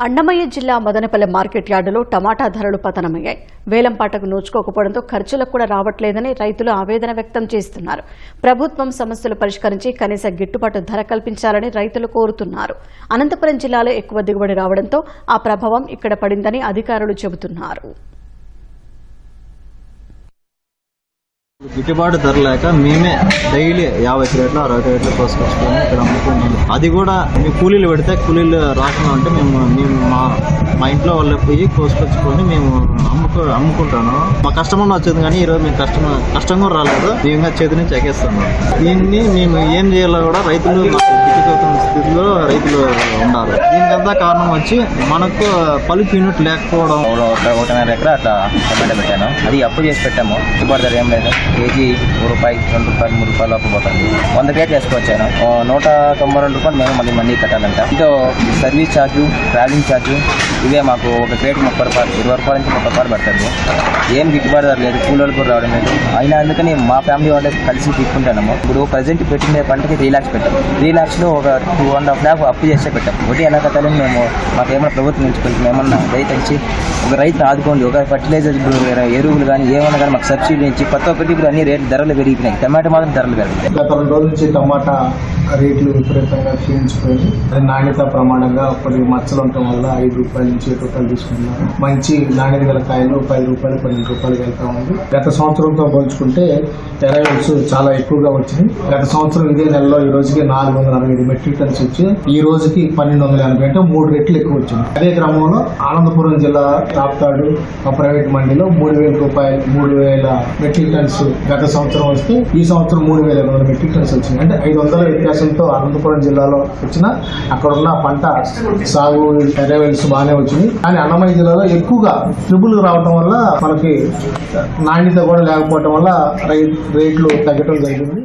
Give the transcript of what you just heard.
అన్నమయ్య జిల్లా మదనపల్లె మార్కెట్ యార్డులో టమాటా ధరలు పతనమయ్యాయి. వేలంపాటకు నోచుకోకపోవడంతో ఖర్చులకు కూడా రావట్లేదని రైతులు ఆవేదన వ్యక్తం చేస్తున్నారు. ప్రభుత్వం సమస్యలు పరిష్కరించి కనీస గిట్టుబాటు ధర కల్పించాలని రైతులు కోరుతున్నారు. అనంతపురం జిల్లాలో ఎక్కువ దిగుబడి రావడంతో ఆ ప్రభావం ఇక్కడ పడిందని అధికారులు చెబుతున్నారు. గిట్టుబాటు ధర లేక మేమే డైలీ 50 రేట్లు 60 రేట్లు కోసుకొచ్చుకొని ఇక్కడ అమ్ముకుంటున్నాం. అది కూడా మేము కూలీలు పెడితే కూలీలు రాకుండా ఉంటే మేము మా ఇంట్లో వాళ్ళు పోయి కోసుకొచ్చుకొని మేము అమ్ముకుంటాను. మా కస్టమర్ వచ్చింది కానీ ఈరోజు మేము కష్టం కూడా రాలేదు. మేము చేతి నుంచి ఎగేస్తున్నాం. దీన్ని మేము ఏం చేయాలో కూడా రైతులు గిట్టుకోతున్న స్థితిలో రైతులు ఉన్నారు. దీనికంతా కారణం వచ్చి మనకు పలుకు యూనిట్ లేకపోవడం. 1.5 ఎకరా అట్లా టమాటా పెట్టాను. అది అప్పు చేసి పెట్టాము. గిట్టుబాటు ధర ఏం లేదు. కేజీ ₹1, ₹2, ₹3 అప్పు పోతుంది. 100 కేట్లు వేసుకొచ్చాను. ₹192 మేము మళ్ళీ మండీ కట్టాలంట. ఇంట్లో సర్వీస్ ఛార్జు, ట్రావెలింగ్ ఛార్జు ఇవే మాకు ఒక కేటు ₹30, ₹20 నుంచి ₹30 పడుతుంది. ఏం గిట్టుబాటు ధర లేదు. కూలీలు కూడా రావడం లేదు. అయినా అందుకని మా ఫ్యామిలీ వాళ్ళే కలిసి తీసుకుంటాము. ఇప్పుడు ప్రజెంట్ పెట్టిన పంటకి 3 lakhs పెట్టాం. 3 lakhsలో ఒక 2.5 lakh అప్పు చేస్తే పెట్టాం. ఒకటి ఎలా కట్టాలని మేము మాకేమైనా ప్రభుత్వం ఎంచుకుంటాం. ఏమన్నా రైతు ఒక రైతు ఆదుకోండి. ఒక ఫర్టిలైజర్ ఎరువులు కానీ ఏమన్నా కానీ మాకు సబ్సిడీ ఇచ్చి కొత్త ఒకటి ఇప్పుడు అన్ని రేట్లు ధరలు పెరిగినాయి. టమాటా మాత్రం ధరలు పెరిగినాయి. గత 2 రోజుల నుంచి టమాటా రేట్లు విపరీతంగా క్షీణించిపోయి నాణ్యత ప్రమాణంగా కొన్ని మచ్చలు ఉండటం వల్ల ₹5 నుంచి ₹7 తీసుకుంటున్నారు. మంచి నాణ్యత గల కాయలు ₹10, ₹12 వెళ్తా ఉంది. గత సంవత్సరంతో పోల్చుకుంటే ఎరైవల్స్ చాలా ఎక్కువగా వచ్చినాయి. గత సంవత్సరం ఇదే నెలలో ఈ రోజుకి 465 మెట్రిక్ టన్స్ వచ్చి ఈ రోజుకి 1280 అంటే 3 రెట్లు ఎక్కువ వచ్చింది. అదే క్రమంలో అనంతపురం జిల్లా టాప్తాడు ప్రైవేట్ మండీలో ₹3,000 మెట్రిక్ టన్స్ గత సంవత్సరం వస్తే ఈ సంవత్సరం 3,500 మెట్రిక్ టన్స్ వచ్చింది. అంటే 500 వ్యత్యాసంతో అనంతపురం జిల్లాలో వచ్చిన అక్కడ ఉన్న పంట సాగు ఎరైవల్స్ బాగానే వచ్చింది. కానీ అన్నమయ్య జిల్లాలో ఎక్కువగా ట్రిబుల్ రావడం వల్ల మనకి నాణ్యత కూడా లేకపోవడం వల్ల రేట్లు తగ్గడం జరిగింది.